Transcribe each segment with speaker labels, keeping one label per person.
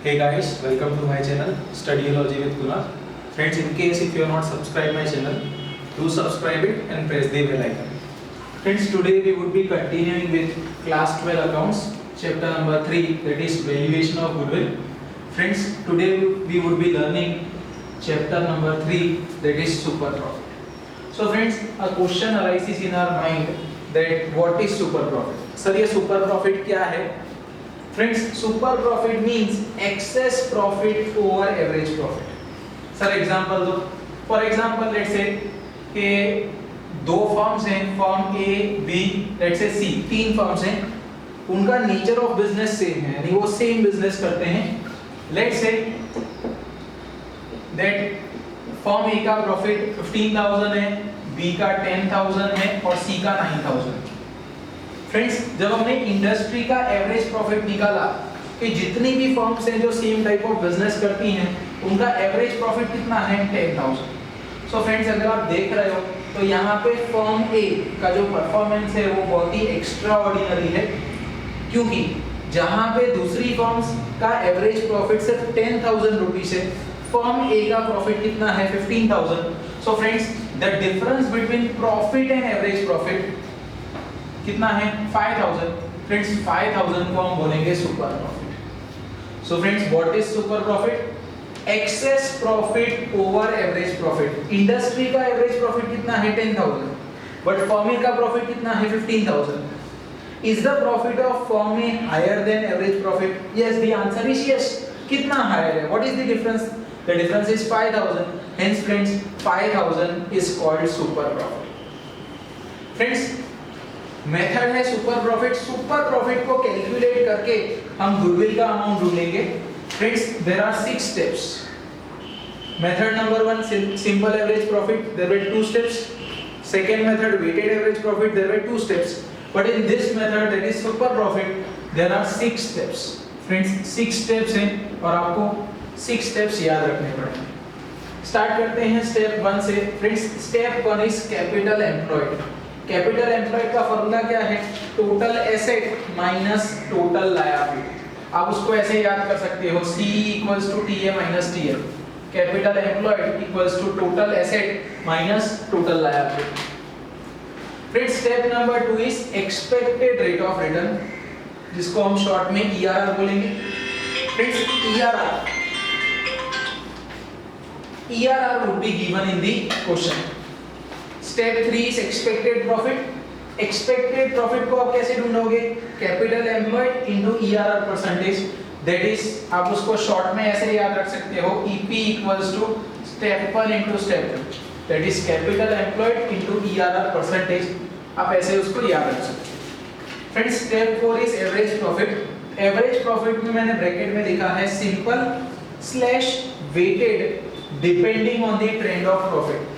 Speaker 1: Hey guys, welcome to my channel Studyology with Kunal. Friends, in case if you are not subscribed my channel, do subscribe it and press the bell icon. Friends, today we would be continuing with class 12 accounts, chapter number 3, that is valuation of goodwill. Friends, today we would be learning chapter number 3, that is super profit. So friends, a question arises in our mind that what is super profit? Sir, ये super profit क्या है? Friends, super profit means excess profit over average profit. Sir, example दो. For example, let's say कि दो firms हैं, firm A, B, let's say C, तीन firms हैं, उनका नेचर ऑफ बिजनेस सेम है, यानी वो सेम बिजनेस करते हैं. Let's say that firm A का प्रॉफिट 15,000 है, B का 10,000 है और C का 9,000. फ्रेंड्स, जब हमने इंडस्ट्री का एवरेज प्रॉफिट निकाला कि जितनी भी फर्म्स हैं जो सेम टाइप ऑफ बिजनेस करती हैं उनका एवरेज प्रॉफिट कितना है 10,000. सो फ्रेंड्स, अगर आप देख रहे हो तो यहाँ पे फर्म ए का जो परफॉर्मेंस है वो बहुत ही एक्स्ट्रा ऑर्डिनरी है, क्योंकि जहाँ पे दूसरी फर्म्स का एवरेज प्रॉफिट सिर्फ 10,000 रुपीज है, फर्म ए का प्रॉफिट कितना है 15,000. So friends, the difference between profit and average profit कितना है 5,000. फ्रेंड्स, 5,000 को हम बोलेंगे super profit. So friends, what is super profit? Access profit over average profit. Industry का एवरेज प्रॉफिट कितना है 10,000, बट फर्म ए का प्रॉफिट कितना है 15,000. Is the profit of firm a higher than average profit? Yes, the answer is yes. कितना higher है? What is the difference? The difference is 5,000. Hence friends, 5,000 is called super profit. Friends, method है super profit. Super profit को calculate करके हम goodwill का amount ढूंढेंगे. Friends, there are 6 steps. Method number 1, simple average profit, there were 2 steps. Second method, weighted average profit, there were 2 steps. But in this method, that is super profit, there are 6 steps. Friends, 6 steps हैं और आपको 6 steps याद रखने पड़ेंगे. Start करते हैं step 1 से. Friends, step 1 is capital employed. Capital employed का फॉर्मूला क्या है? Total asset minus total liability. आप उसको ऐसे याद कर सकते हो, C equals to TA minus TL. Capital employed equals to total asset minus total liability. Friends, step number 2 is expected rate of return, जिसको हम शॉर्ट में ERR बोलेंगे. Friends, ERR would be given in the question. Step 3 is expected profit. Expected profit को आप कैसे ढूंढोगे? Capital employed into ERR percentage. That is, आप उसको शॉर्ट में ऐसे याद रख सकते हो, EP equals to step 1 into step 2. That is capital employed into ERR percentage. आप ऐसे उसको याद रख सकते हो. Friends, step 4 is average profit. Average profit में मैंने ब्रैकेट में लिखा है simple slash weighted depending on the trend of profit.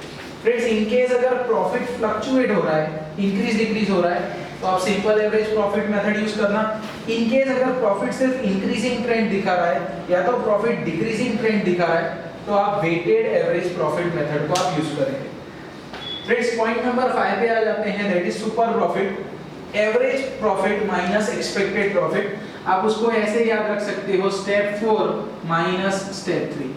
Speaker 1: Friends, in case अगर प्रॉफिट फ्लक्चुएट हो रहा है, इंक्रीज डिक्रीज हो रहा है, तो आप simple average profit method use करना. इन केस अगर प्रॉफिट सिर्फ इंक्रीजिंग ट्रेंड दिखा रहा है या तो प्रॉफिट डिक्रीजिंग ट्रेंड दिखा रहा है, तो आप वेटेड एवरेज प्रॉफिट मेथड को आप यूज करेंगे. फ्रेंड्स, पॉइंट नंबर 5 पे आ जाते हैं, that is super profit. Average profit minus expected profit. आप उसको ऐसे याद रख सकते हो, step 4 minus step 3.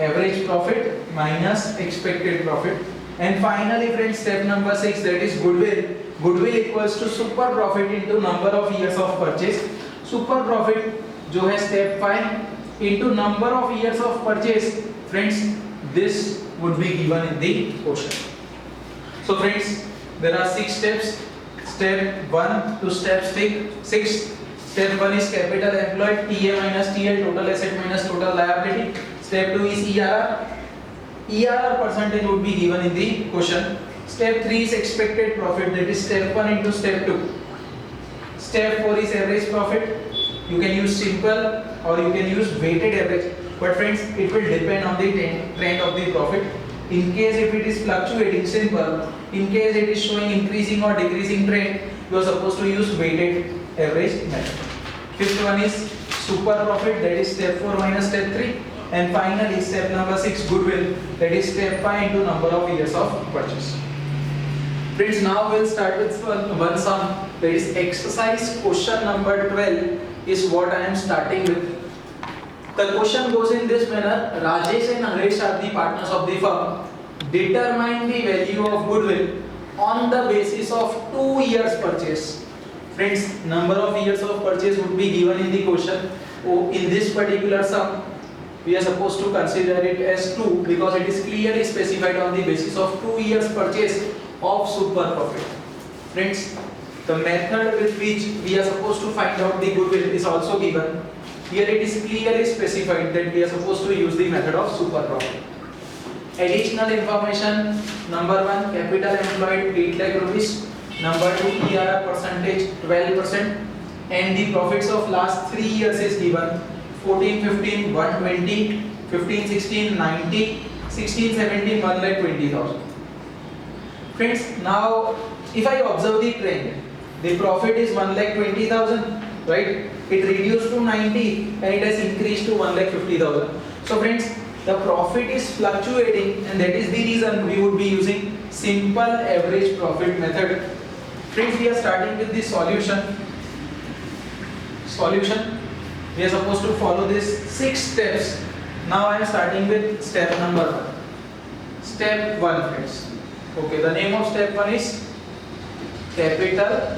Speaker 1: average profit minus expected profit. And finally friends, step number 6, that is goodwill. Goodwill equals to super profit into number of years of purchase. Super profit जो है step 5 into number of years of purchase. Friends, this would be given in the question. So friends, there are 6 steps. Step 1 to step 6. Step 1 is capital employed, TA minus TL, total asset minus total liability. Step 2 is ERR. ERR percentage would be given in the question. Step 3 is expected profit, that is step 1 into step 2. Step 4 is average profit. You can use simple or you can use weighted average, but friends, it will depend on the trend of the profit. In case if it is fluctuating, simple. In case it is showing increasing or decreasing trend, you are supposed to use weighted average method. Fifth one is super profit, that is step 4 minus step 3. And finally, step number 6, goodwill, that is step 5 into number of years of purchase. Friends, now we'll start with one sum, that is exercise question number 12 is what I am starting with. The question goes in this manner: Rajesh and Naresh are the partners of the firm. Determine the value of goodwill on the basis of 2 years purchase. Friends, number of years of purchase would be given in the question. In this particular sum, we are supposed to consider it as 2 because it is clearly specified on the basis of 2 years purchase of super profit. Friends, the method with which we are supposed to find out the goodwill is also given. Here it is clearly specified that we are supposed to use the method of super profit. Additional information: number 1, capital employed 8 lakh rupees. Number 2, ERR percentage 12%, and the profits of last 3 years is given: 14-15 120, 15-16 90, 16-17 1,20,000. Friends, now if I observe the trend, the profit is 1,20,000, right? It reduced to 90 and it has increased to 1,50,000. So friends, the profit is fluctuating, and that is the reason we would be using simple average profit method. Friends, we are starting with the solution. We are supposed to follow these 6 steps. Now I am starting with step number 1. Step 1, friends. Okay, the name of step 1 is capital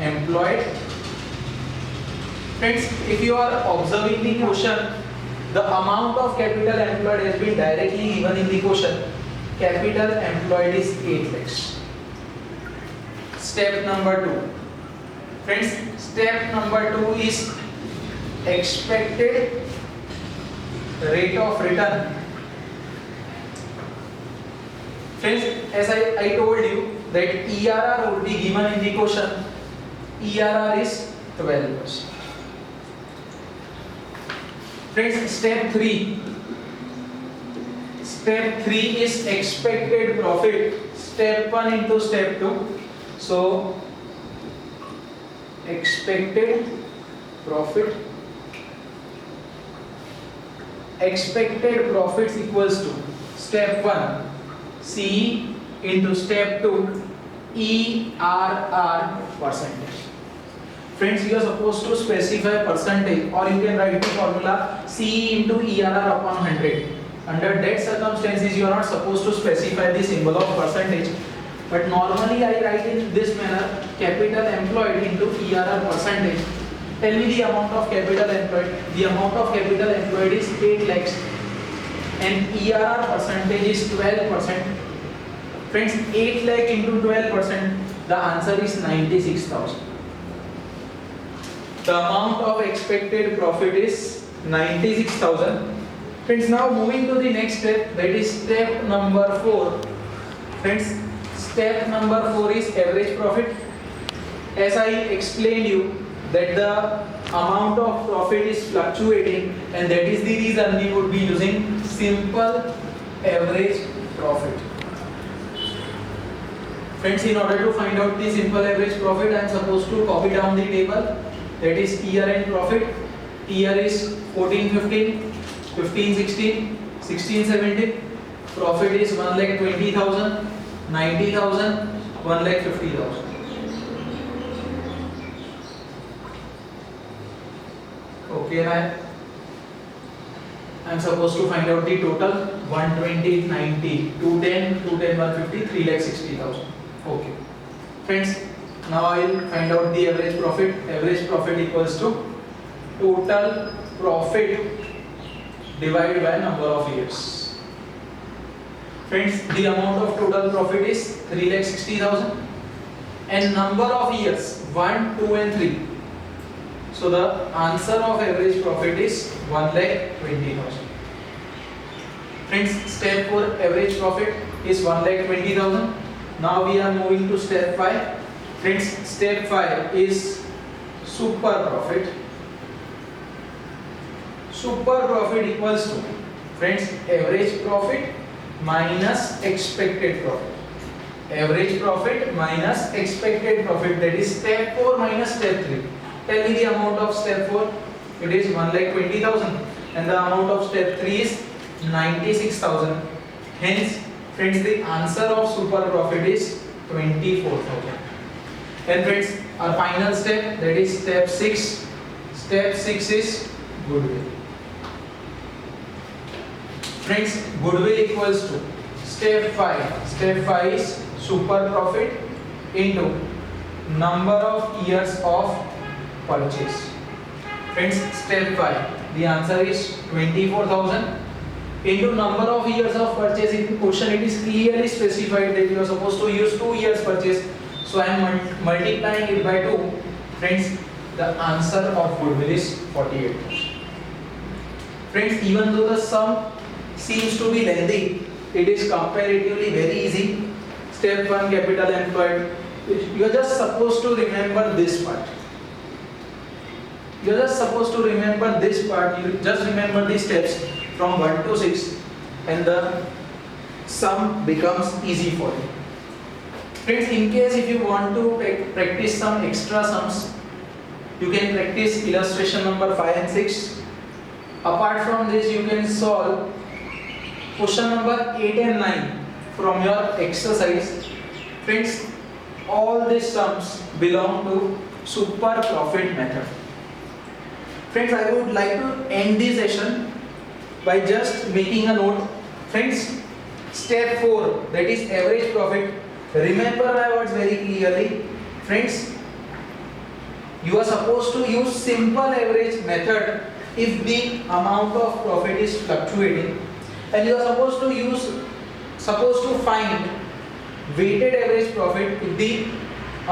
Speaker 1: employed. Friends, if you are observing the question, the amount of capital employed has been directly given in the question. Capital employed is 8 lakhs. Step number 2. Friends, step number 2 is expected rate of return. Friends, as I told you that ERR would be given in the question. ERR is 12%. Friends, step 3. Step 3 is expected profit. Step 1 into step 2. So, expected profit. Expected profits equals to step 1 CE into step 2 ERR percentage. Friends, you are supposed to specify percentage, or you can write the formula CE into ERR upon 100. Under that circumstances, you are not supposed to specify the symbol of percentage. But normally I write in this manner: capital employed into ERR percentage. Tell me the amount of capital employed. The amount of capital employed is 8 lakhs and ERR percentage is 12%. Friends, 8 lakh into 12%, the answer is 96,000. The amount of expected profit is 96,000. Friends, now moving to the next step, that is step number 4. Friends, step number 4 is average profit. As I explained you that the amount of profit is fluctuating, and that is the reason we would be using simple average profit. Friends, in order to find out the simple average profit, I am supposed to copy down the table. That is year-end profit. Year is 14-15, 15-16, 16-17. Profit is 1,20,000, 90,000, 1,50,000. Okay, I am supposed to find out the total: 120, 90, 210, 150, 3,60,000. Okay, friends, now I will find out the average profit. Average profit equals to total profit divided by number of years. Friends, the amount of total profit is 3,60,000 and number of years 1, 2 and 3. So the answer of average profit is 1,20,000. Friends, step 4 average profit is 1,20,000. Now we are moving to step 5. Friends, step 5 is super profit. Super profit equals to, friends, average profit minus expected profit. Average profit minus expected profit, that is step 4 minus step 3. Tell me the amount of step 4. It is 1,20,000 and the amount of step 3 is 96,000. Hence, friends, the answer of super profit is 24,000. And friends, our final step, that is step 6. Step 6 is goodwill. Friends, goodwill equals to step 5. Step 5 is super profit into number of years of purchase. Friends, step 5, the answer is 24,000 into number of years of purchase. In the question it is clearly specified that you are supposed to use 2 years purchase, so I am multiplying it by 2. Friends, the answer of goodwill is 48,000. Friends, even though the sum seems to be lengthy, it is comparatively very easy. Step 1, capital employed. You are just supposed to remember this part. You are just supposed to remember this part. You just remember the steps from 1 to 6 and the sum becomes easy for you. Friends, in case if you want to practice some extra sums, you can practice illustration number 5 and 6. Apart from this, you can solve question number 8 and 9 from your exercise. Friends, all these sums belong to super profit method. Friends, I would like to end this session by just making a note. Friends, step 4, that is average profit. Remember my words very clearly. Friends, you are supposed to use simple average method if the amount of profit is fluctuating, and you are supposed to find weighted average profit if the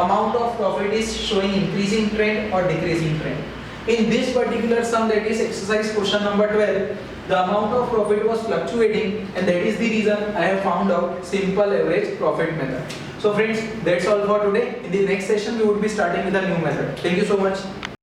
Speaker 1: amount of profit is showing increasing trend or decreasing trend. In this particular sum, that is exercise question number 12, the amount of profit was fluctuating, and that is the reason I have found out simple average profit method. So friends, that's all for today. In the next session we would be starting with a new method. Thank you so much.